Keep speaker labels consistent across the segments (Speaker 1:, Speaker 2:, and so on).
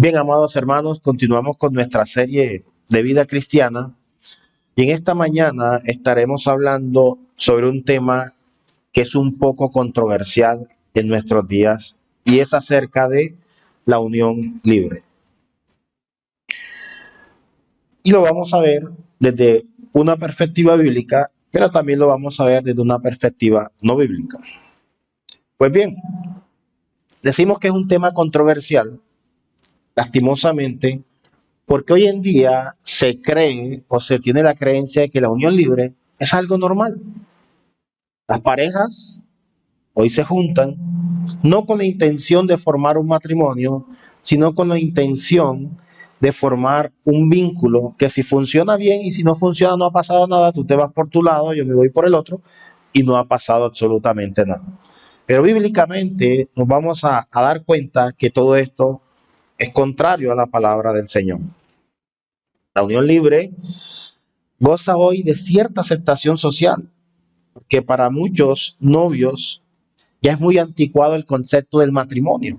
Speaker 1: Bien, amados hermanos, continuamos con nuestra serie de vida cristiana y en esta mañana estaremos hablando sobre un tema que es un poco controversial en nuestros días y es acerca de la unión libre. Y lo vamos a ver desde una perspectiva bíblica, pero también lo vamos a ver desde una perspectiva no bíblica. Pues bien, decimos que es un tema controversial, lastimosamente, porque hoy en día se cree o se tiene la creencia de que la unión libre es algo normal. Las parejas hoy se juntan no con la intención de formar un matrimonio, sino con la intención de formar un vínculo que si funciona bien y si no funciona no ha pasado nada, tú te vas por tu lado, yo me voy por el otro y no ha pasado absolutamente nada. Pero bíblicamente nos vamos a dar cuenta que todo esto es contrario a la palabra del Señor. La unión libre goza hoy de cierta aceptación social, porque para muchos novios ya es muy anticuado el concepto del matrimonio.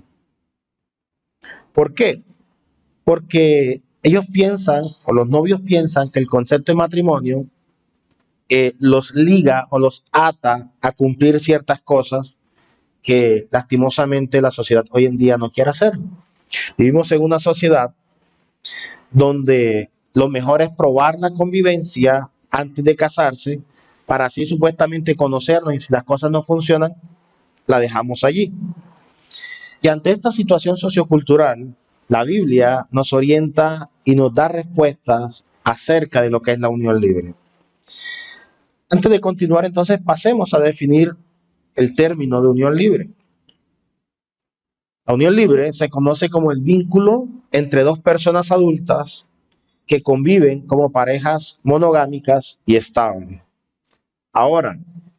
Speaker 1: ¿Por qué? Porque ellos piensan, o los novios piensan, que el concepto de matrimonio los liga o los ata a cumplir ciertas cosas que lastimosamente la sociedad hoy en día no quiere hacer. Vivimos en una sociedad donde lo mejor es probar la convivencia antes de casarse, para así supuestamente conocernos y si las cosas no funcionan, la dejamos allí. Y ante esta situación sociocultural, la Biblia nos orienta y nos da respuestas acerca de lo que es la unión libre. Antes de continuar, entonces, pasemos a definir el término de unión libre. La unión libre se conoce como el vínculo entre dos personas adultas que conviven como parejas monogámicas y estables. Ahora,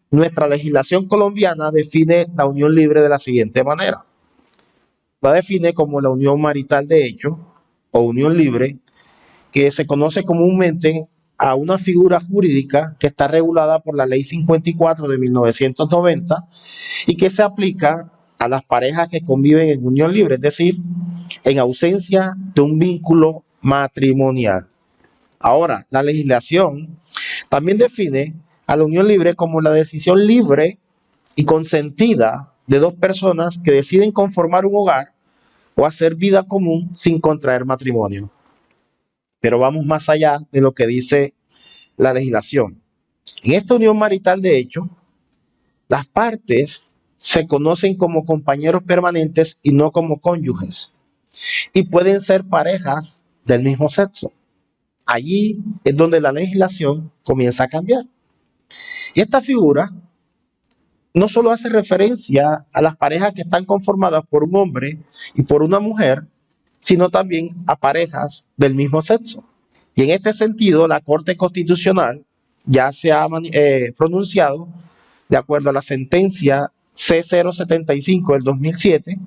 Speaker 1: nuestra legislación colombiana define la unión libre de la siguiente manera. La define como la unión marital de hecho o unión libre, que se conoce comúnmente a una figura jurídica que está regulada por la Ley 54 de 1990 y que se aplica a las parejas que conviven en unión libre, es decir, en ausencia de un vínculo matrimonial. Ahora, la legislación también define a la unión libre como la decisión libre y consentida de dos personas que deciden conformar un hogar o hacer vida común sin contraer matrimonio. Pero vamos más allá de lo que dice la legislación. En esta unión marital, de hecho, las partes se conocen como compañeros permanentes y no como cónyuges. Y pueden ser parejas del mismo sexo. Allí es donde la legislación comienza a cambiar. Y esta figura no solo hace referencia a las parejas que están conformadas por un hombre y por una mujer, sino también a parejas del mismo sexo. Y en este sentido, la Corte Constitucional ya se ha pronunciado, de acuerdo a la sentencia C075 del 2007,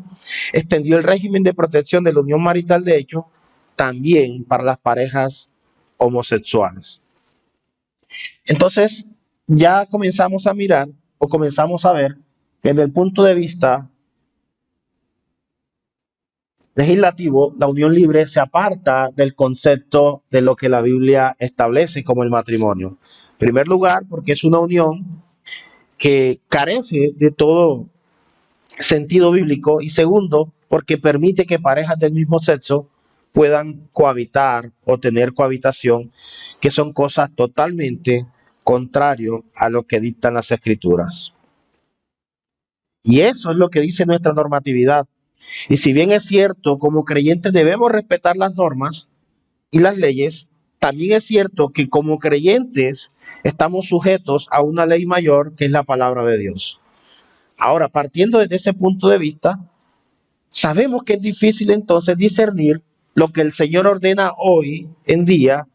Speaker 1: extendió el régimen de protección de la unión marital de hecho también para las parejas homosexuales. Entonces, ya comenzamos a mirar o comenzamos a ver que desde el punto de vista legislativo, la unión libre se aparta del concepto de lo que la Biblia establece como el matrimonio. En primer lugar, porque es una unión que carece de todo sentido bíblico y segundo, porque permite que parejas del mismo sexo puedan cohabitar o tener cohabitación, que son cosas totalmente contrario a lo que dictan las escrituras. Y eso es lo que dice nuestra normatividad. Y si bien es cierto, como creyentes debemos respetar las normas y las leyes, también es cierto que como creyentes estamos sujetos a una ley mayor que es la palabra de Dios. Ahora, partiendo desde ese punto de vista, sabemos que es difícil entonces discernir lo que el Señor ordena hoy en día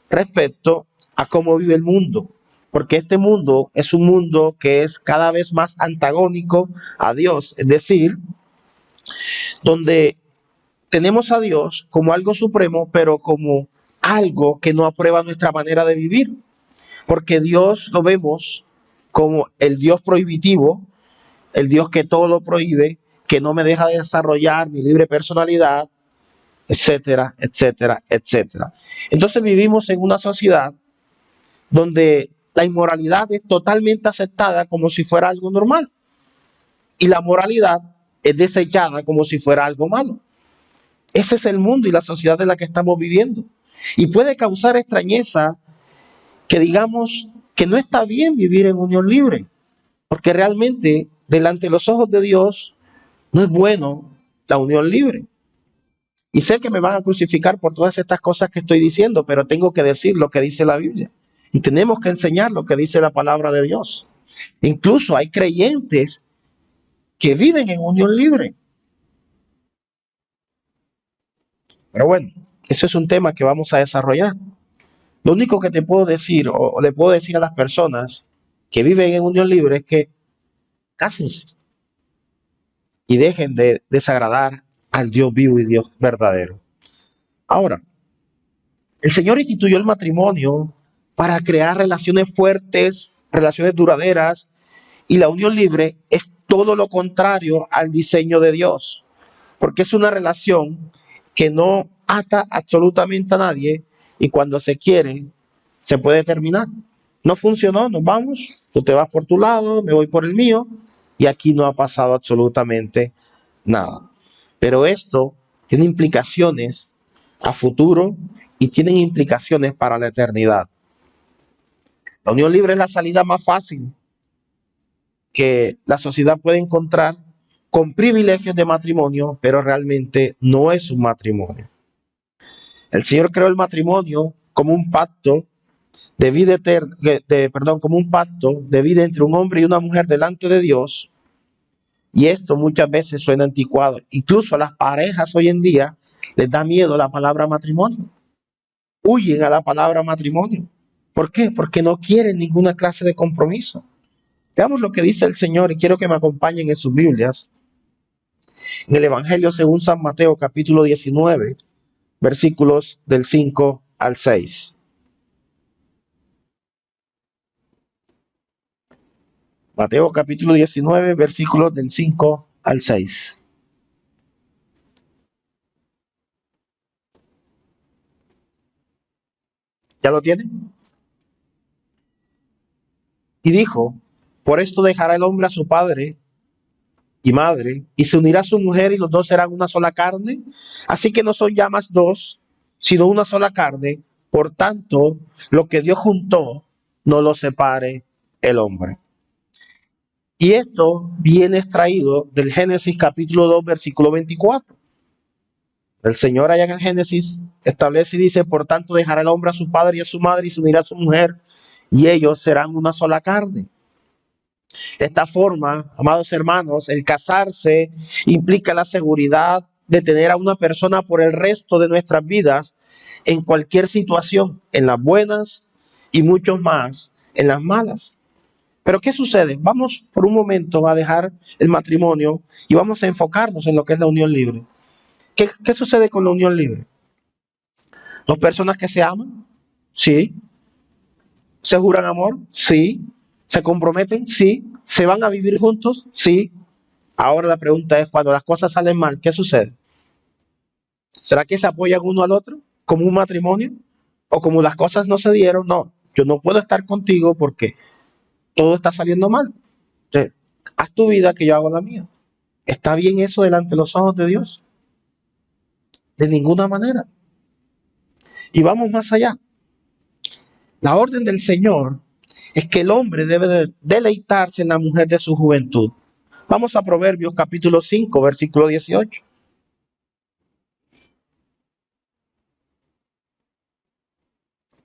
Speaker 1: respecto a cómo vive el mundo, porque este mundo es un mundo que es cada vez más antagónico a Dios, es decir, donde tenemos a Dios como algo supremo, pero como algo que no aprueba nuestra manera de vivir, porque Dios lo vemos como el Dios prohibitivo, el Dios que todo lo prohíbe, que no me deja de desarrollar mi libre personalidad, etcétera, etcétera, etcétera. Entonces vivimos en una sociedad donde la inmoralidad es totalmente aceptada como si fuera algo normal y la moralidad es desechada como si fuera algo malo. Ese es el mundo y la sociedad en la que estamos viviendo. Y puede causar extrañeza que digamos que no está bien vivir en unión libre, porque realmente delante de los ojos de Dios no es bueno la unión libre. Y sé que me van a crucificar por todas estas cosas que estoy diciendo, pero tengo que decir lo que dice la Biblia. Y tenemos que enseñar lo que dice la palabra de Dios. Incluso hay creyentes que viven en unión libre. Pero bueno, eso es un tema que vamos a desarrollar. Lo único que te puedo decir o le puedo decir a las personas que viven en unión libre es que cásense y dejen de desagradar al Dios vivo y Dios verdadero. Ahora, el Señor instituyó el matrimonio para crear relaciones fuertes, relaciones duraderas, y la unión libre es todo lo contrario al diseño de Dios, porque es una relación que no ata absolutamente a nadie y cuando se quiere se puede terminar. No funcionó, nos vamos, tú te vas por tu lado, me voy por el mío y aquí no ha pasado absolutamente nada. Pero esto tiene implicaciones a futuro y tienen implicaciones para la eternidad. La unión libre es la salida más fácil que la sociedad puede encontrar con privilegios de matrimonio, pero realmente no es un matrimonio. El Señor creó el matrimonio como un pacto de vida eterna, como un pacto de vida entre un hombre y una mujer delante de Dios. Y esto muchas veces suena anticuado. Incluso a las parejas hoy en día les da miedo la palabra matrimonio. Huyen a la palabra matrimonio. ¿Por qué? Porque no quieren ninguna clase de compromiso. Veamos lo que dice el Señor y quiero que me acompañen en sus Biblias. En el Evangelio según San Mateo capítulo 19, versículos del 5 al 6. Mateo capítulo 19, versículos del 5 al 6. ¿Ya lo tienen? Y dijo, por esto dejará el hombre a su padre y madre, y se unirá a su mujer, y los dos serán una sola carne. Así que no son ya más dos, sino una sola carne. Por tanto, lo que Dios juntó, no lo separe el hombre. Y esto viene extraído del Génesis capítulo 2, versículo 24. El Señor allá en el Génesis establece y dice, por tanto dejará el hombre a su padre y a su madre y se unirá a su mujer, y ellos serán una sola carne. De esta forma, amados hermanos, el casarse implica la seguridad de tener a una persona por el resto de nuestras vidas en cualquier situación, en las buenas y muchos más en las malas. Pero ¿qué sucede? Vamos por un momento a dejar el matrimonio y vamos a enfocarnos en lo que es la unión libre. ¿Qué sucede con la unión libre? ¿Las personas que se aman? Sí. ¿Se juran amor? Sí. ¿Se comprometen? Sí. ¿Se van a vivir juntos? Sí. Ahora la pregunta es, cuando las cosas salen mal, ¿qué sucede? ¿Será que se apoyan uno al otro como un matrimonio? ¿O como las cosas no se dieron? No, yo no puedo estar contigo porque todo está saliendo mal. Entonces, haz tu vida que yo hago la mía. ¿Está bien eso delante de los ojos de Dios? De ninguna manera. Y vamos más allá. La orden del Señor es que el hombre debe de deleitarse en la mujer de su juventud. Vamos a Proverbios capítulo 5, versículo 18.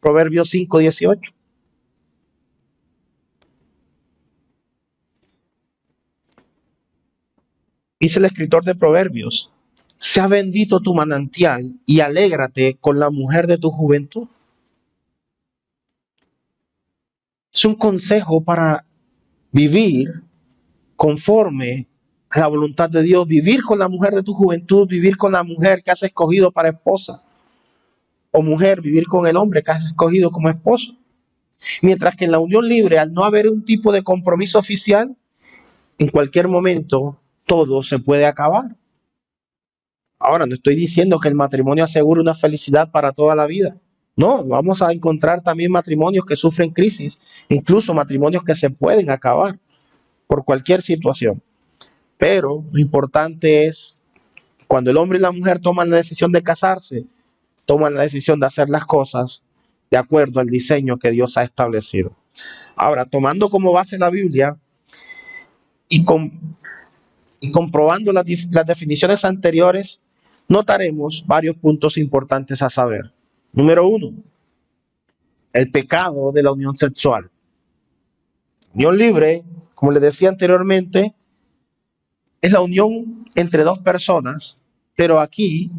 Speaker 1: Proverbios 5, 18. Dice el escritor de Proverbios, sea bendito tu manantial y alégrate con la mujer de tu juventud. Es un consejo para vivir conforme a la voluntad de Dios, vivir con la mujer de tu juventud, vivir con la mujer que has escogido para esposa, o mujer, vivir con el hombre que has escogido como esposo. Mientras que en la unión libre, al no haber un tipo de compromiso oficial, en cualquier momento todo se puede acabar. Ahora, no estoy diciendo que el matrimonio asegure una felicidad para toda la vida. No, vamos a encontrar también matrimonios que sufren crisis, incluso matrimonios que se pueden acabar por cualquier situación. Pero lo importante es cuando el hombre y la mujer toman la decisión de casarse, toman la decisión de hacer las cosas de acuerdo al diseño que Dios ha establecido. Ahora, tomando como base la Biblia y, y comprobando las definiciones anteriores, notaremos varios puntos importantes a saber. Número uno, el pecado de la unión sexual. Unión libre, como les decía anteriormente, es la unión entre dos personas, pero aquí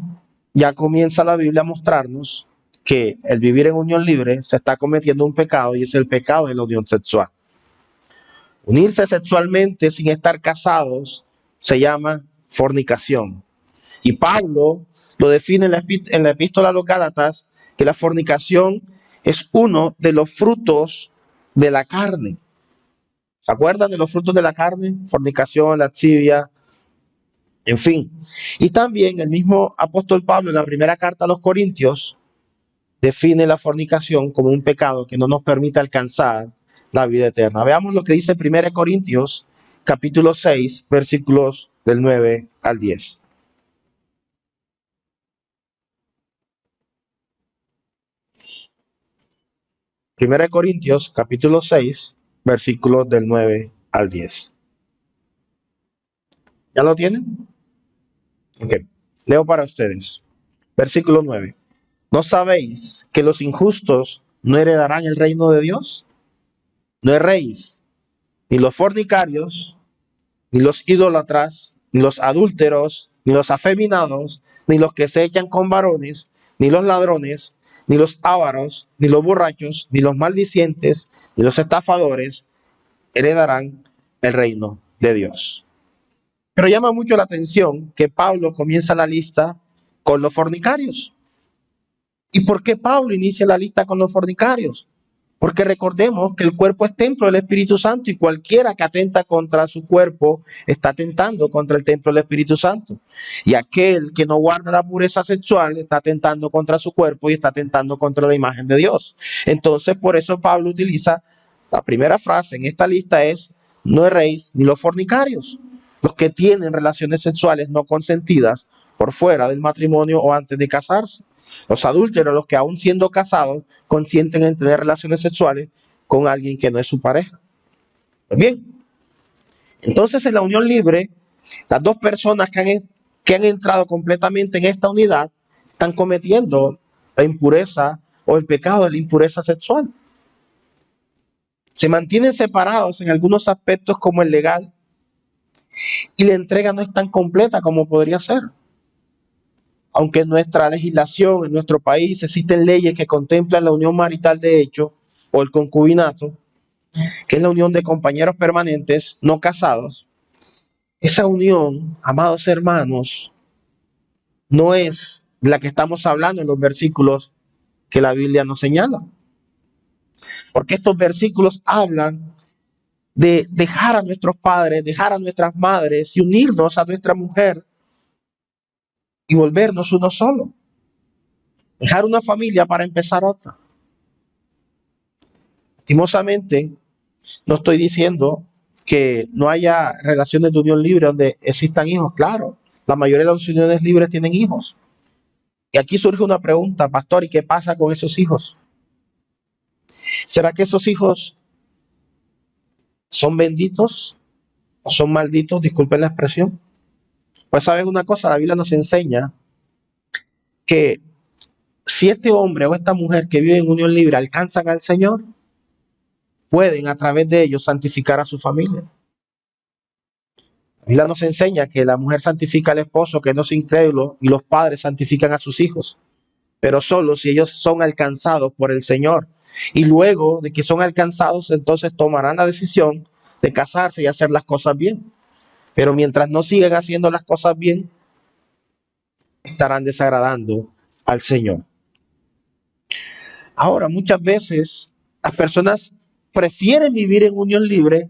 Speaker 1: ya comienza la Biblia a mostrarnos que el vivir en unión libre se está cometiendo un pecado y es el pecado de la unión sexual. Unirse sexualmente sin estar casados se llama fornicación. Y Pablo lo define en la epístola a los Gálatas, que la fornicación es uno de los frutos de la carne. ¿Se acuerdan de los frutos de la carne? Fornicación, lascivia, en fin. Y también el mismo apóstol Pablo en la primera carta a los Corintios define la fornicación como un pecado que no nos permite alcanzar la vida eterna. Veamos lo que dice 1 Corintios capítulo 6, versículos del 9 al 10. 1 Corintios capítulo 6, versículos del 9 al 10. ¿Ya lo tienen? Ok. Leo para ustedes. Versículo 9. ¿No sabéis que los injustos no heredarán el reino de Dios? No erréis, ni los fornicarios, ni los idólatras, ni los adúlteros, ni los afeminados, ni los que se echan con varones, ni los ladrones, ni los ávaros, ni los borrachos, ni los maldicientes, ni los estafadores heredarán el reino de Dios. Pero llama mucho la atención que Pablo comienza la lista con los fornicarios. ¿Y por qué Pablo inicia la lista con los fornicarios? Porque recordemos que el cuerpo es templo del Espíritu Santo y cualquiera que atenta contra su cuerpo está atentando contra el templo del Espíritu Santo. Y aquel que no guarda la pureza sexual está atentando contra su cuerpo y está atentando contra la imagen de Dios. Entonces, por eso Pablo utiliza la primera frase en esta lista es: no erréis ni los fornicarios, los que tienen relaciones sexuales no consentidas por fuera del matrimonio o antes de casarse. Los adúlteros, los que aún siendo casados, consienten en tener relaciones sexuales con alguien que no es su pareja. Pues bien, entonces en la unión libre, las dos personas que han entrado completamente en esta unidad están cometiendo la impureza o el pecado de la impureza sexual. Se mantienen separados en algunos aspectos como el legal y la entrega no es tan completa como podría ser. Aunque en nuestra legislación, en nuestro país, existen leyes que contemplan la unión marital de hecho o el concubinato, que es la unión de compañeros permanentes no casados, esa unión, amados hermanos, no es la que estamos hablando en los versículos que la Biblia nos señala. Porque estos versículos hablan de dejar a nuestros padres, dejar a nuestras madres y unirnos a nuestra mujer y volvernos uno solo. Dejar una familia para empezar otra. Lastimosamente, no estoy diciendo que no haya relaciones de unión libre donde existan hijos. Claro, la mayoría de las uniones libres tienen hijos. Y aquí surge una pregunta, pastor, ¿y qué pasa con esos hijos? ¿Será que esos hijos son benditos o son malditos? Disculpen la expresión. Pues saben una cosa, la Biblia nos enseña que si este hombre o esta mujer que vive en unión libre alcanzan al Señor, pueden a través de ellos santificar a su familia. La Biblia nos enseña que la mujer santifica al esposo, que no es incrédulo, y los padres santifican a sus hijos, pero solo si ellos son alcanzados por el Señor. Y luego de que son alcanzados, entonces tomarán la decisión de casarse y hacer las cosas bien. Pero mientras no sigan haciendo las cosas bien, estarán desagradando al Señor. Ahora, muchas veces las personas prefieren vivir en unión libre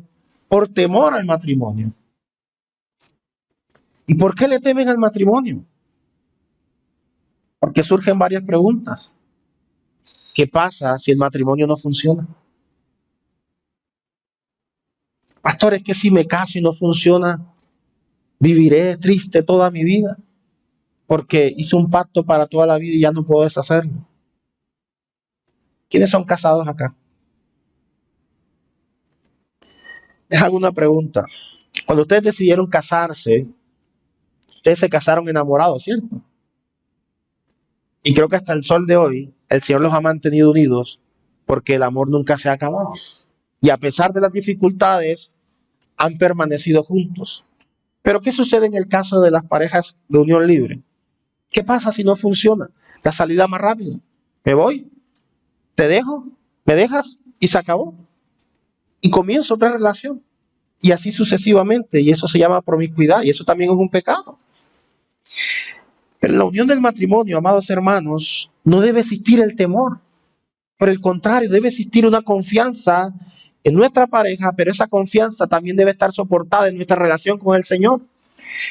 Speaker 1: por temor al matrimonio. ¿Y por qué le temen al matrimonio? Porque surgen varias preguntas. ¿Qué pasa si el matrimonio no funciona? Pastor, es que si me caso y no funciona, viviré triste toda mi vida, porque hice un pacto para toda la vida y ya no puedo deshacerlo. ¿Quiénes son casados acá? Les hago una pregunta. Cuando ustedes decidieron casarse, ustedes se casaron enamorados, ¿cierto? Y creo que hasta el sol de hoy, el Señor los ha mantenido unidos porque el amor nunca se ha acabado. Y a pesar de las dificultades, han permanecido juntos. Pero ¿qué sucede en el caso de las parejas de unión libre? ¿Qué pasa si no funciona? La salida más rápida. Me voy, te dejo, me dejas y se acabó. Y comienzo otra relación. Y así sucesivamente. Y eso se llama promiscuidad. Y eso también es un pecado. En la unión del matrimonio, amados hermanos, no debe existir el temor. Por el contrario, debe existir una confianza en nuestra pareja, pero esa confianza también debe estar soportada en nuestra relación con el Señor.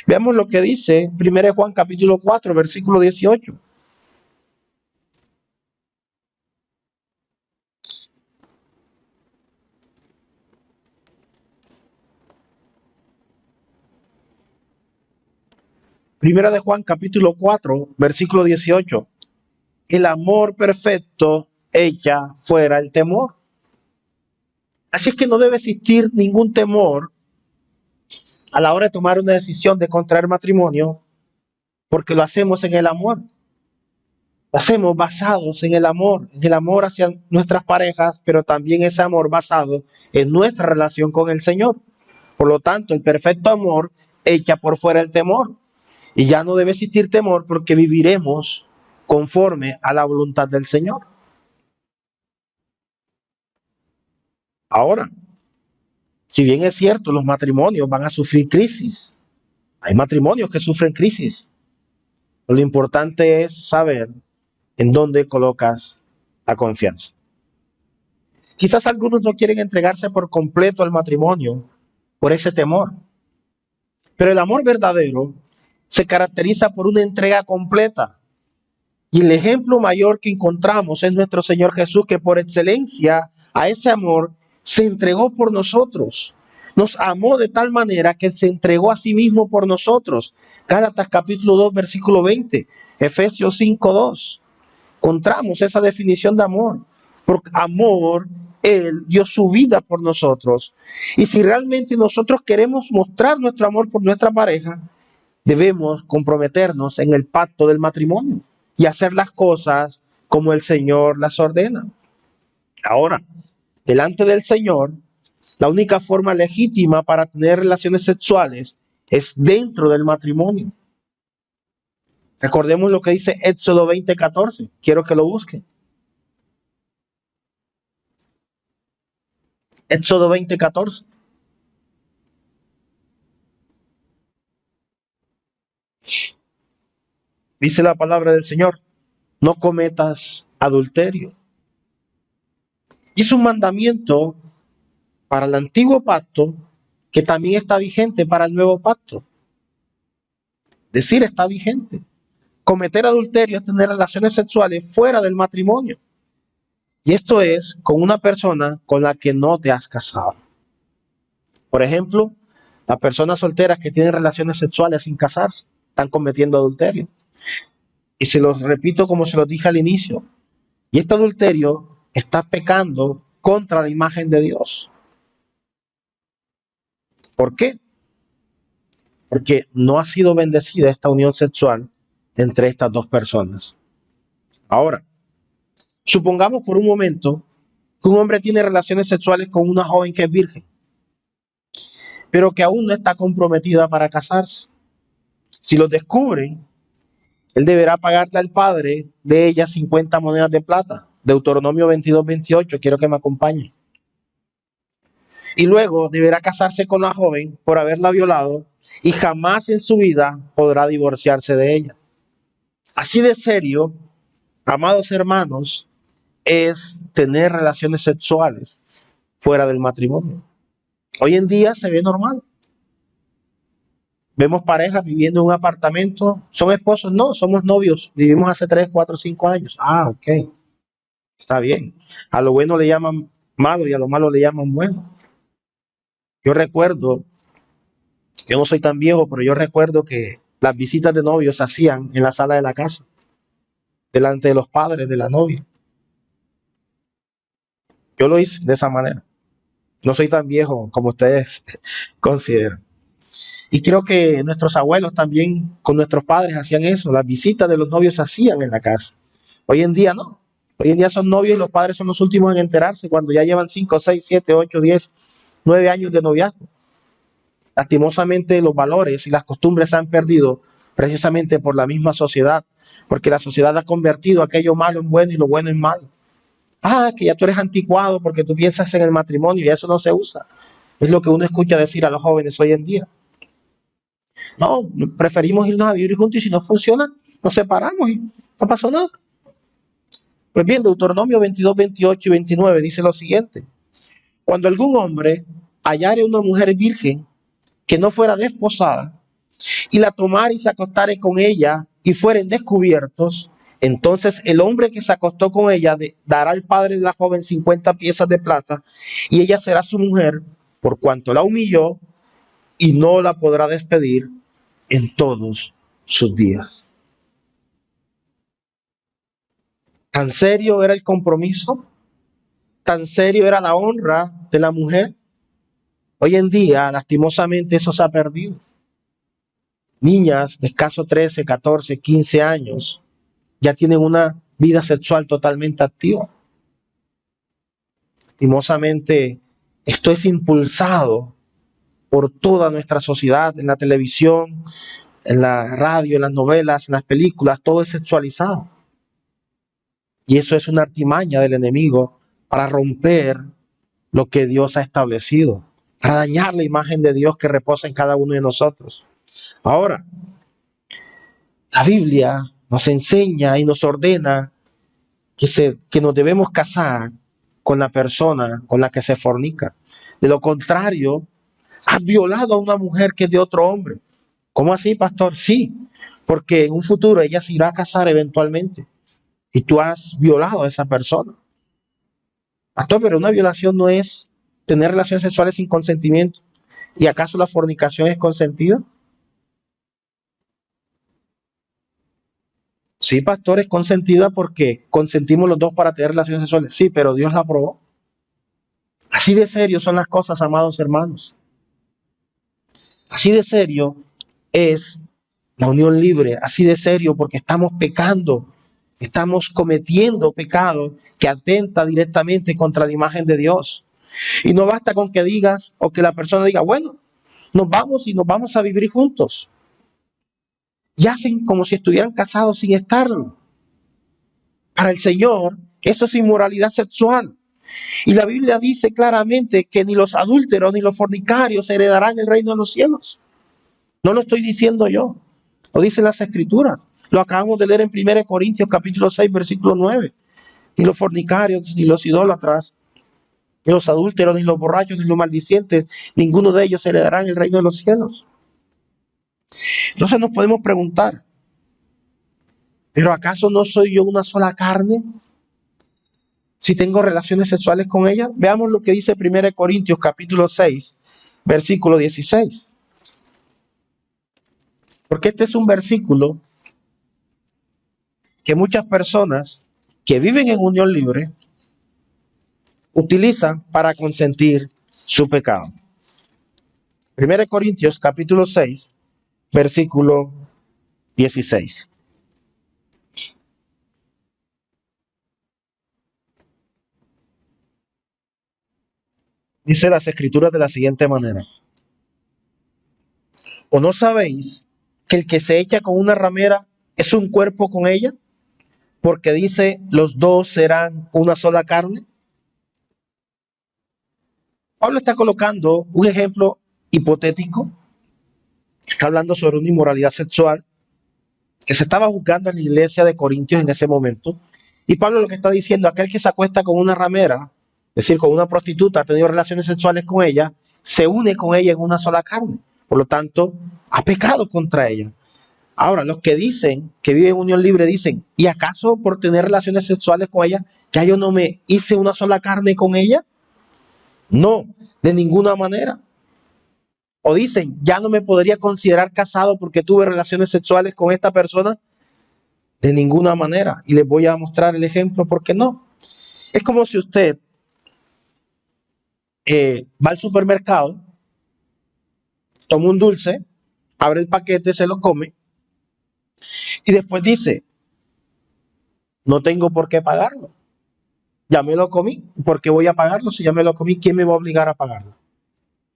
Speaker 1: Veamos lo que dice 1 Juan capítulo 4, versículo 18. Primera de Juan capítulo 4, versículo 18. El amor perfecto echa fuera el temor. Así es que no debe existir ningún temor a la hora de tomar una decisión de contraer matrimonio, porque lo hacemos en el amor. Lo hacemos basados en el amor hacia nuestras parejas, pero también ese amor basado en nuestra relación con el Señor. Por lo tanto, el perfecto amor echa por fuera el temor. Y ya no debe existir temor porque viviremos conforme a la voluntad del Señor. Ahora, si bien es cierto, los matrimonios van a sufrir crisis. Hay matrimonios que sufren crisis. Lo importante es saber en dónde colocas la confianza. Quizás algunos no quieren entregarse por completo al matrimonio por ese temor. Pero el amor verdadero se caracteriza por una entrega completa. Y el ejemplo mayor que encontramos es nuestro Señor Jesús, que por excelencia a ese amor se entregó por nosotros. Nos amó de tal manera que se entregó a sí mismo por nosotros. Gálatas capítulo 2, versículo 20. Efesios 5, 2. Encontramos esa definición de amor. Por amor, Él dio su vida por nosotros. Y si realmente nosotros queremos mostrar nuestro amor por nuestra pareja, debemos comprometernos en el pacto del matrimonio y hacer las cosas como el Señor las ordena. Ahora, delante del Señor, la única forma legítima para tener relaciones sexuales es dentro del matrimonio. Recordemos lo que dice Éxodo 20:14. Quiero que lo busquen. Éxodo 20:14. Dice la palabra del Señor: no cometas adulterio. Y es un mandamiento para el antiguo pacto que también está vigente para el nuevo pacto. Decir está vigente. Cometer adulterio es tener relaciones sexuales fuera del matrimonio. Y esto es con una persona con la que no te has casado. Por ejemplo, las personas solteras que tienen relaciones sexuales sin casarse están cometiendo adulterio. Y se los repito como se los dije al inicio. Y este adulterio está pecando contra la imagen de Dios. ¿Por qué? Porque no ha sido bendecida esta unión sexual entre estas dos personas. Ahora, supongamos por un momento que un hombre tiene relaciones sexuales con una joven que es virgen, pero que aún no está comprometida para casarse. Si lo descubren, él deberá pagarle al padre de ella 50 monedas de plata. Deuteronomio 22:28, quiero que me acompañe. Y luego deberá casarse con la joven por haberla violado y jamás en su vida podrá divorciarse de ella. Así de serio, amados hermanos, es tener relaciones sexuales fuera del matrimonio. Hoy en día se ve normal. Vemos parejas viviendo en un apartamento. ¿Son esposos? No, somos novios. Vivimos hace 3, 4, 5 años. Ah, ok. Está bien. A lo bueno le llaman malo y a lo malo le llaman bueno. Yo recuerdo, yo no soy tan viejo, pero yo recuerdo que las visitas de novios se hacían en la sala de la casa, delante de los padres de la novia. Yo lo hice de esa manera. No soy tan viejo como ustedes consideran. Y creo que nuestros abuelos también con nuestros padres hacían eso. Las visitas de los novios se hacían en la casa. Hoy en día no. Hoy en día son novios y los padres son los últimos en enterarse cuando ya llevan 5, 6, 7, 8, 10, 9 años de noviazgo. Lastimosamente los valores y las costumbres se han perdido precisamente por la misma sociedad, porque la sociedad ha convertido aquello malo en bueno y lo bueno en malo. Ah, que ya tú eres anticuado porque tú piensas en el matrimonio y eso no se usa. Es lo que uno escucha decir a los jóvenes hoy en día. No, preferimos irnos a vivir juntos y si no funciona, nos separamos y no pasó nada. Pues bien, Deuteronomio 22, 28 y 29 dice lo siguiente. Cuando algún hombre hallare una mujer virgen que no fuera desposada y la tomare y se acostare con ella y fueren descubiertos, entonces el hombre que se acostó con ella dará al padre de la joven 50 piezas de plata y ella será su mujer por cuanto la humilló y no la podrá despedir en todos sus días. ¿Tan serio era el compromiso? ¿Tan serio era la honra de la mujer? Hoy en día, lastimosamente, eso se ha perdido. Niñas de escasos 13, 14, 15 años ya tienen una vida sexual totalmente activa. Lastimosamente, esto es impulsado por toda nuestra sociedad, en la televisión, en la radio, en las novelas, en las películas, todo es sexualizado. Y eso es una artimaña del enemigo para romper lo que Dios ha establecido, para dañar la imagen de Dios que reposa en cada uno de nosotros. Ahora, la Biblia nos enseña y nos ordena que nos debemos casar con la persona con la que se fornica. De lo contrario, has violado a una mujer que es de otro hombre. ¿Cómo así, pastor? Sí, porque en un futuro ella se irá a casar eventualmente y tú has violado a esa persona. Pastor, pero una violación no es tener relaciones sexuales sin consentimiento. ¿Y acaso la fornicación es consentida? Sí, pastor, es consentida porque consentimos los dos para tener relaciones sexuales. Sí, pero Dios la aprobó. Así de serio son las cosas, amados hermanos. Así de serio es la unión libre. Así de serio porque estamos pecando. Estamos cometiendo pecado que atenta directamente contra la imagen de Dios. Y no basta con que digas o que la persona diga, bueno, nos vamos y nos vamos a vivir juntos. Y hacen como si estuvieran casados sin estarlo. Para el Señor, eso es inmoralidad sexual. Y la Biblia dice claramente que ni los adúlteros ni los fornicarios heredarán el reino de los cielos. No lo estoy diciendo yo, lo dicen las Escrituras. Lo acabamos de leer en 1 Corintios capítulo 6, versículo 9. Ni los fornicarios, ni los idólatras, ni los adúlteros, ni los borrachos, ni los maldicientes, ninguno de ellos heredarán el reino de los cielos. Entonces nos podemos preguntar, ¿pero acaso no soy yo una sola carne si tengo relaciones sexuales con ella? Veamos lo que dice 1 Corintios capítulo 6, versículo 16. Porque este es un versículo que muchas personas que viven en unión libre utilizan para consentir su pecado. 1 Corintios capítulo 6, versículo 16. Dice las Escrituras de la siguiente manera. ¿O no sabéis que el que se echa con una ramera es un cuerpo con ella? Porque dice, los dos serán una sola carne. Pablo está colocando un ejemplo hipotético. Está hablando sobre una inmoralidad sexual que se estaba juzgando en la iglesia de Corintios en ese momento. Y Pablo lo que está diciendo, aquel que se acuesta con una ramera, es decir, con una prostituta, ha tenido relaciones sexuales con ella, se une con ella en una sola carne. Por lo tanto, ha pecado contra ella. Ahora, los que dicen que viven en unión libre dicen, ¿y acaso por tener relaciones sexuales con ella, ya yo no me hice una sola carne con ella? No, de ninguna manera. O dicen, ya no me podría considerar casado porque tuve relaciones sexuales con esta persona. De ninguna manera. Y les voy a mostrar el ejemplo porque no. Es como si usted va al supermercado, toma un dulce, abre el paquete, se lo come y después dice, no tengo por qué pagarlo. Ya me lo comí. ¿Por qué voy a pagarlo si ya me lo comí? ¿Quién me va a obligar a pagarlo?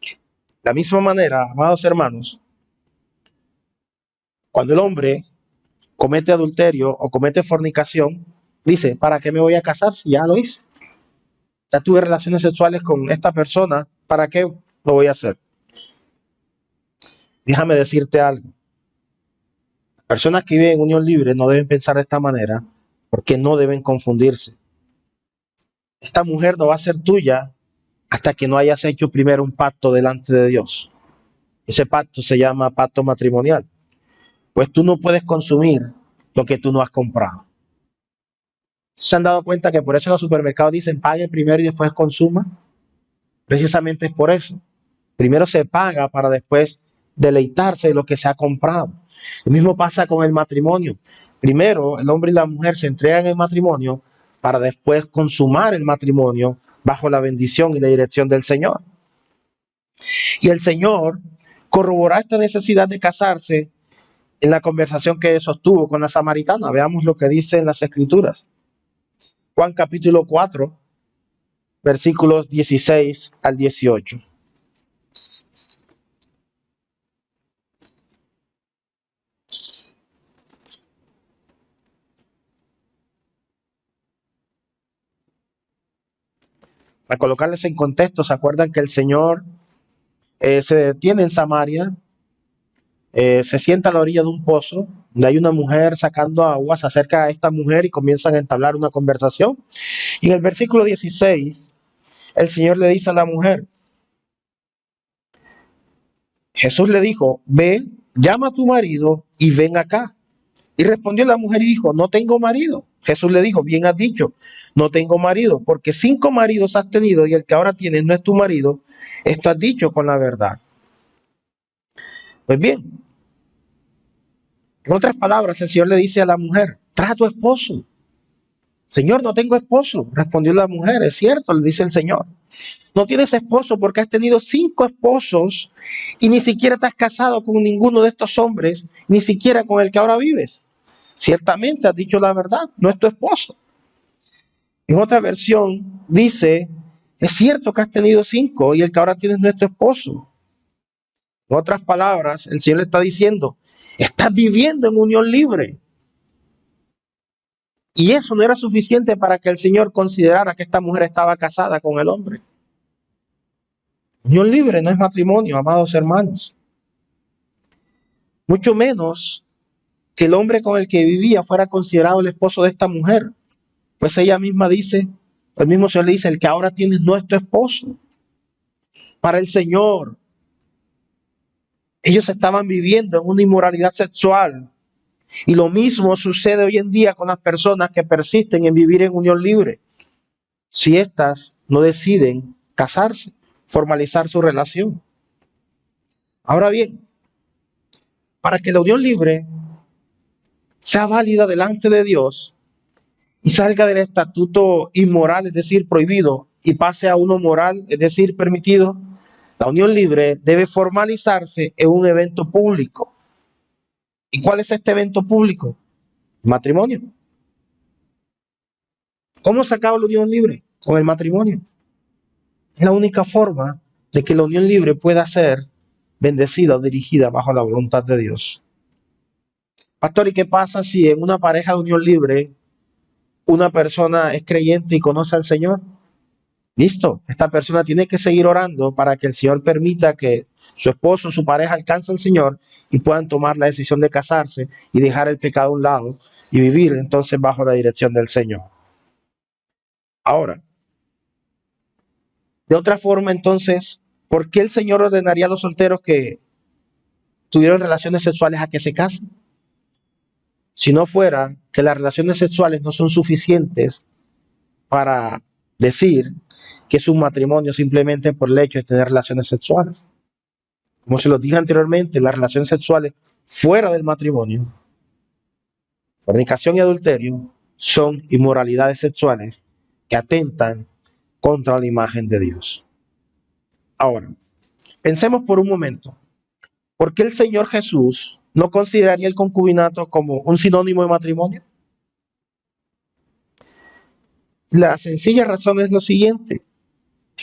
Speaker 1: De la misma manera, amados hermanos, cuando el hombre comete adulterio o comete fornicación, dice, ¿para qué me voy a casar si ya lo hice? Ya tuve relaciones sexuales con esta persona, ¿para qué lo voy a hacer? Déjame decirte algo. Personas que viven en unión libre no deben pensar de esta manera porque no deben confundirse. Esta mujer no va a ser tuya hasta que no hayas hecho primero un pacto delante de Dios. Ese pacto se llama pacto matrimonial. Pues tú no puedes consumir lo que tú no has comprado. ¿Se han dado cuenta que por eso los supermercados dicen pague primero y después consuma? Precisamente es por eso. Primero se paga para después deleitarse de lo que se ha comprado. Lo mismo pasa con el matrimonio. Primero el hombre y la mujer se entregan en matrimonio para después consumar el matrimonio bajo la bendición y la dirección del Señor. Y el Señor corroboró esta necesidad de casarse en la conversación que sostuvo con la samaritana. Veamos lo que dice en las Escrituras. Juan capítulo 4, versículos 16 al 18. Para colocarles en contexto, ¿se acuerdan que el Señor se detiene en Samaria, se sienta a la orilla de un pozo, donde hay una mujer sacando agua, se acerca a esta mujer y comienzan a entablar una conversación? Y en el versículo 16, el Señor le dice a la mujer, Jesús le dijo, ve, llama a tu marido y ven acá. Y respondió la mujer y dijo, no tengo marido. Jesús le dijo, bien has dicho, no tengo marido, porque 5 maridos has tenido y el que ahora tienes no es tu marido. Esto has dicho con la verdad. Pues bien, en otras palabras, el Señor le dice a la mujer, trae a tu esposo. Señor, no tengo esposo, respondió la mujer. Es cierto, le dice el Señor. No tienes esposo porque has tenido 5 esposos y ni siquiera te has casado con ninguno de estos hombres, ni siquiera con el que ahora vives. Ciertamente has dicho la verdad, no es tu esposo. En otra versión dice, es cierto que has tenido 5 y el que ahora tienes no es tu esposo. En otras palabras, el Señor le está diciendo, estás viviendo en unión libre. Y eso no era suficiente para que el Señor considerara que esta mujer estaba casada con el hombre. Unión libre no es matrimonio, amados hermanos. Mucho menos que el hombre con el que vivía fuera considerado el esposo de esta mujer. Pues ella misma dice, el mismo Señor le dice, el que ahora tienes no es tu esposo. Para el Señor, ellos estaban viviendo en una inmoralidad sexual. Y lo mismo sucede hoy en día con las personas que persisten en vivir en unión libre. Si éstas no deciden casarse, formalizar su relación. Ahora bien, para que la unión libre sea válida delante de Dios y salga del estatuto inmoral, es decir, prohibido, y pase a uno moral, es decir, permitido, la unión libre debe formalizarse en un evento público. ¿Y cuál es este evento público? Matrimonio. ¿Cómo se acaba la unión libre? Con el matrimonio. Es la única forma de que la unión libre pueda ser bendecida o dirigida bajo la voluntad de Dios. Pastor, ¿y qué pasa si en una pareja de unión libre una persona es creyente y conoce al Señor? Listo, esta persona tiene que seguir orando para que el Señor permita que su esposo, su pareja alcance al Señor y puedan tomar la decisión de casarse y dejar el pecado a un lado y vivir entonces bajo la dirección del Señor. Ahora, de otra forma entonces, ¿por qué el Señor ordenaría a los solteros que tuvieron relaciones sexuales a que se casen. Si no fuera que las relaciones sexuales no son suficientes para decir que es un matrimonio simplemente por el hecho de tener relaciones sexuales. Como se los dije anteriormente, las relaciones sexuales fuera del matrimonio, fornicación y adulterio, son inmoralidades sexuales que atentan contra la imagen de Dios. Ahora, pensemos por un momento, ¿por qué el Señor Jesús no consideraría el concubinato como un sinónimo de matrimonio? La sencilla razón es lo siguiente,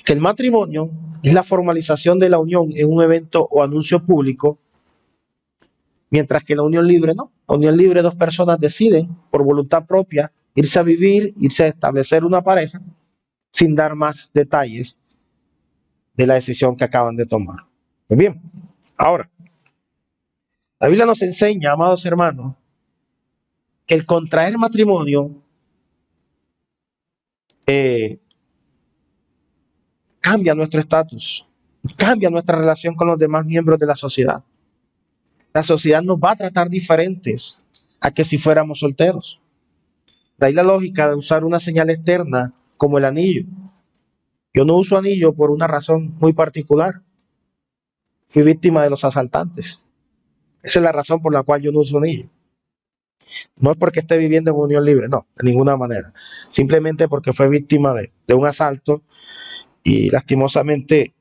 Speaker 1: que el matrimonio es la formalización de la unión en un evento o anuncio público, mientras que la unión libre no. La unión libre, dos personas deciden por voluntad propia irse a vivir, irse a establecer una pareja, sin dar más detalles de la decisión que acaban de tomar. Muy bien, ahora, la Biblia nos enseña, amados hermanos, que el contraer matrimonio cambia nuestro estatus, cambia nuestra relación con los demás miembros de la sociedad. La sociedad nos va a tratar diferentes a que si fuéramos solteros. De ahí la lógica de usar una señal externa como el anillo. Yo no uso anillo por una razón muy particular. Fui víctima de los asaltantes. Esa es la razón por la cual yo no uso anillo. No es porque esté viviendo en unión libre, no, de ninguna manera. Simplemente porque fue víctima de un asalto y lastimosamente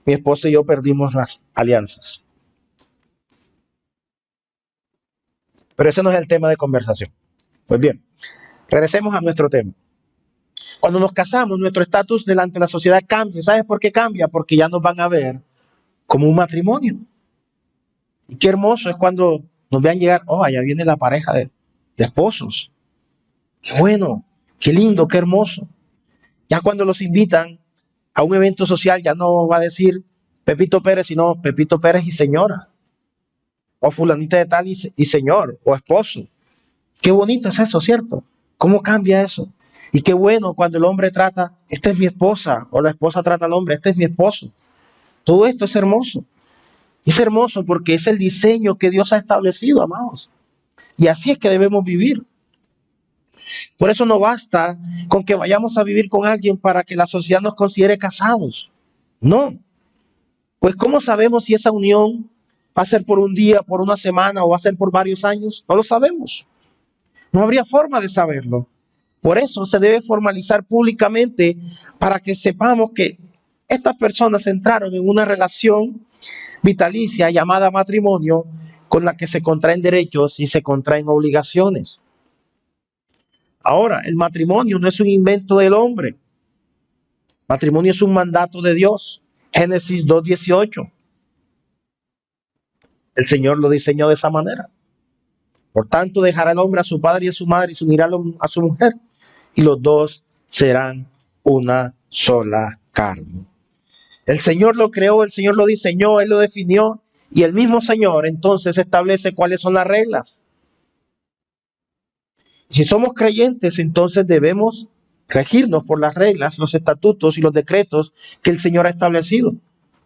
Speaker 1: mi esposa y yo perdimos las alianzas. Pero ese no es el tema de conversación. Pues bien, regresemos a nuestro tema. Cuando nos casamos, nuestro estatus delante de la sociedad cambia. ¿Sabes por qué cambia? Porque ya nos van a ver como un matrimonio. Y qué hermoso es cuando nos vean llegar, oh, allá viene la pareja de esposos. Qué bueno, qué lindo, qué hermoso. Ya cuando los invitan a un evento social, ya no va a decir Pepito Pérez, sino Pepito Pérez y señora. O fulanita de tal y señor, o esposo. Qué bonito es eso, ¿cierto? ¿Cómo cambia eso? Y qué bueno cuando el hombre trata, esta es mi esposa, o la esposa trata al hombre, este es mi esposo. Todo esto es hermoso. Es hermoso porque es el diseño que Dios ha establecido, amados. Y así es que debemos vivir. Por eso no basta con que vayamos a vivir con alguien para que la sociedad nos considere casados. No. Pues ¿cómo sabemos si esa unión va a ser por un día, por una semana o va a ser por varios años? No lo sabemos. No habría forma de saberlo. Por eso se debe formalizar públicamente para que sepamos que estas personas entraron en una relación vitalicia llamada matrimonio con la que se contraen derechos y se contraen obligaciones. Ahora, el matrimonio no es un invento del hombre. Matrimonio es un mandato de Dios. Génesis 2:18. El Señor lo diseñó de esa manera. Por tanto, dejará el hombre a su padre y a su madre y se unirá a su mujer. Y los dos serán una sola carne. El Señor lo creó, el Señor lo diseñó, Él lo definió. Y el mismo Señor entonces establece cuáles son las reglas. Si somos creyentes, entonces debemos regirnos por las reglas, los estatutos y los decretos que el Señor ha establecido.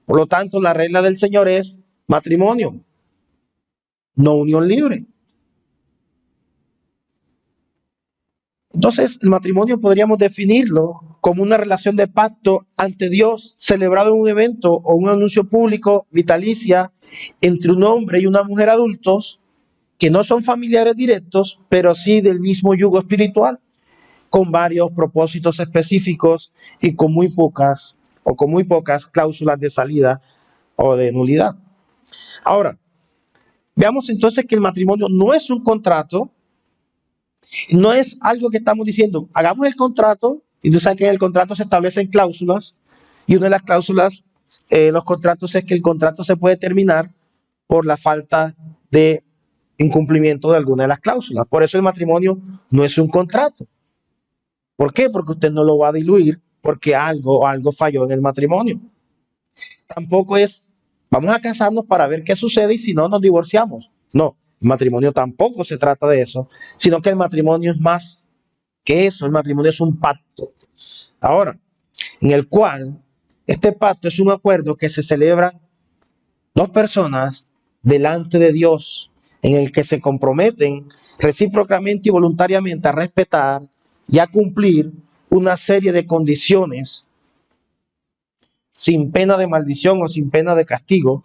Speaker 1: Por lo tanto, la regla del Señor es matrimonio, no unión libre. Entonces, el matrimonio podríamos definirlo como una relación de pacto ante Dios celebrado en un evento o un anuncio público vitalicia entre un hombre y una mujer adultos que no son familiares directos, pero sí del mismo yugo espiritual, con varios propósitos específicos y con muy pocas cláusulas de salida o de nulidad. Ahora, veamos entonces que el matrimonio no es un contrato, no es algo que estamos diciendo, hagamos el contrato, y tú sabes que en el contrato se establecen cláusulas, y una de las cláusulas en los contratos es que el contrato se puede terminar por la falta de incumplimiento de alguna de las cláusulas. Por eso el matrimonio no es un contrato. ¿Por qué? Porque usted no lo va a diluir porque algo falló en el matrimonio. Tampoco es, vamos a casarnos para ver qué sucede y si no nos divorciamos. No, el matrimonio tampoco se trata de eso, sino que el matrimonio es más que eso. El matrimonio es un pacto. Ahora, en el cual este pacto es un acuerdo que se celebra dos personas delante de Dios, en el que se comprometen recíprocamente y voluntariamente a respetar y a cumplir una serie de condiciones sin pena de maldición o sin pena de castigo,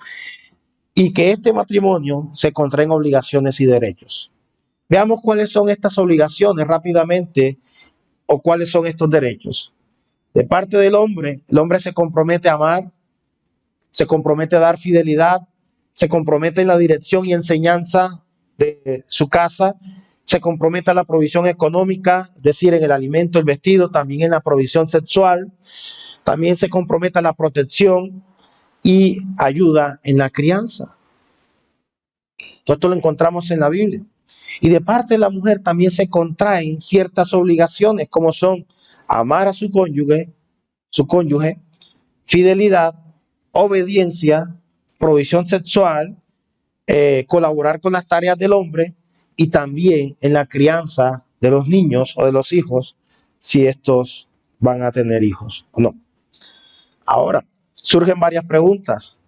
Speaker 1: y que este matrimonio se contrae en obligaciones y derechos. Veamos cuáles son estas obligaciones rápidamente o cuáles son estos derechos. De parte del hombre, el hombre se compromete a amar, se compromete a dar fidelidad, se compromete en la dirección y enseñanza de su casa, se compromete a la provisión económica, es decir, en el alimento, el vestido, también en la provisión sexual, también se compromete a la protección y ayuda en la crianza. Todo esto lo encontramos en la Biblia. Y de parte de la mujer también se contraen ciertas obligaciones, como son amar a su cónyuge, fidelidad, obediencia, provisión sexual, colaborar con las tareas del hombre y también en la crianza de los niños o de los hijos, si estos van a tener hijos o no. Ahora, surgen varias preguntas.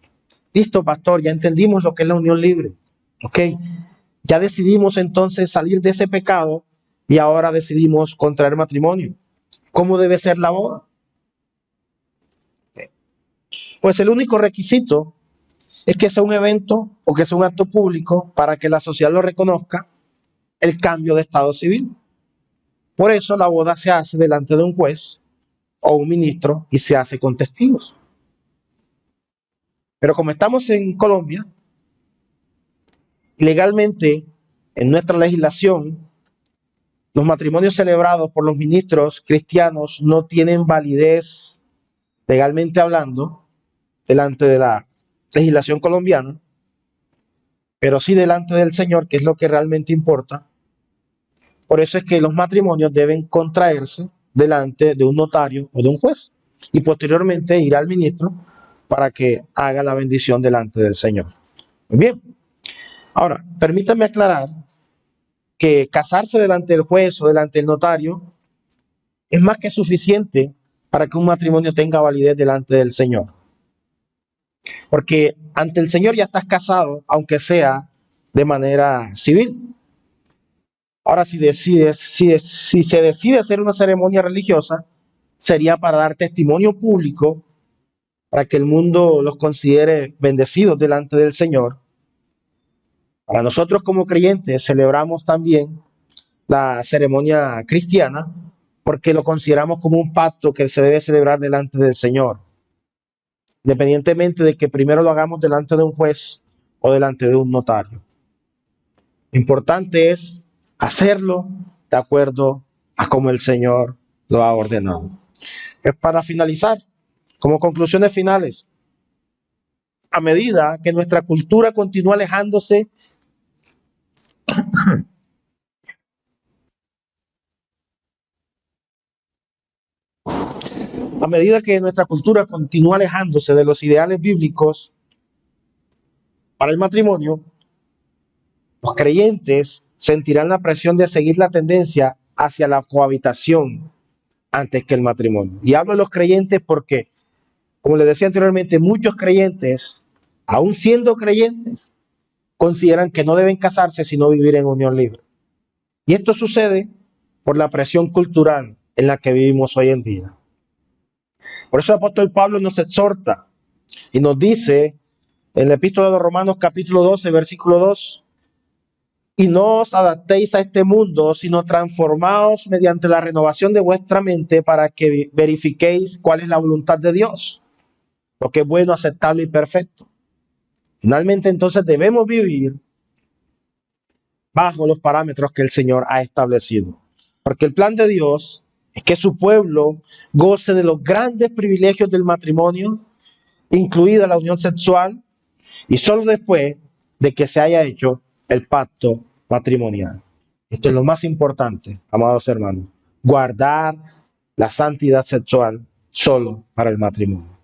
Speaker 1: Listo, pastor, ya entendimos lo que es la unión libre. ¿Ok? Ya decidimos entonces salir de ese pecado y ahora decidimos contraer matrimonio. ¿Cómo debe ser la boda? Pues el único requisito es que sea un evento o que sea un acto público para que la sociedad lo reconozca, el cambio de estado civil. Por eso la boda se hace delante de un juez o un ministro y se hace con testigos. Pero como estamos en Colombia, legalmente, en nuestra legislación, los matrimonios celebrados por los ministros cristianos no tienen validez, legalmente hablando, delante de la legislación colombiana, pero sí delante del Señor, que es lo que realmente importa. Por eso es que los matrimonios deben contraerse delante de un notario o de un juez y posteriormente ir al ministro para que haga la bendición delante del Señor. Muy bien. Ahora, permítanme aclarar que casarse delante del juez o delante del notario es más que suficiente para que un matrimonio tenga validez delante del Señor. Porque ante el Señor ya estás casado, aunque sea de manera civil. Ahora, si se decide hacer una ceremonia religiosa, sería para dar testimonio público, para que el mundo los considere bendecidos delante del Señor. Para nosotros como creyentes celebramos también la ceremonia cristiana porque lo consideramos como un pacto que se debe celebrar delante del Señor, independientemente de que primero lo hagamos delante de un juez o delante de un notario. Lo importante es hacerlo de acuerdo a como el Señor lo ha ordenado. Es para finalizar, como conclusiones finales, a medida que nuestra cultura continúa alejándose a medida que nuestra cultura continúa alejándose de los ideales bíblicos para el matrimonio, los creyentes sentirán la presión de seguir la tendencia hacia la cohabitación antes que el matrimonio. Y hablo de los creyentes porque, como les decía anteriormente, muchos creyentes, aún siendo creyentes, consideran que no deben casarse sino vivir en unión libre. Y esto sucede por la presión cultural en la que vivimos hoy en día. Por eso el apóstol Pablo nos exhorta y nos dice en la epístola de los Romanos capítulo 12, versículo 2, y no os adaptéis a este mundo, sino transformaos mediante la renovación de vuestra mente para que verifiquéis cuál es la voluntad de Dios, lo que es bueno, aceptable y perfecto. Finalmente, entonces debemos vivir bajo los parámetros que el Señor ha establecido. Porque el plan de Dios es que su pueblo goce de los grandes privilegios del matrimonio, incluida la unión sexual, y solo después de que se haya hecho el pacto matrimonial. Esto es lo más importante, amados hermanos, guardar la santidad sexual solo para el matrimonio.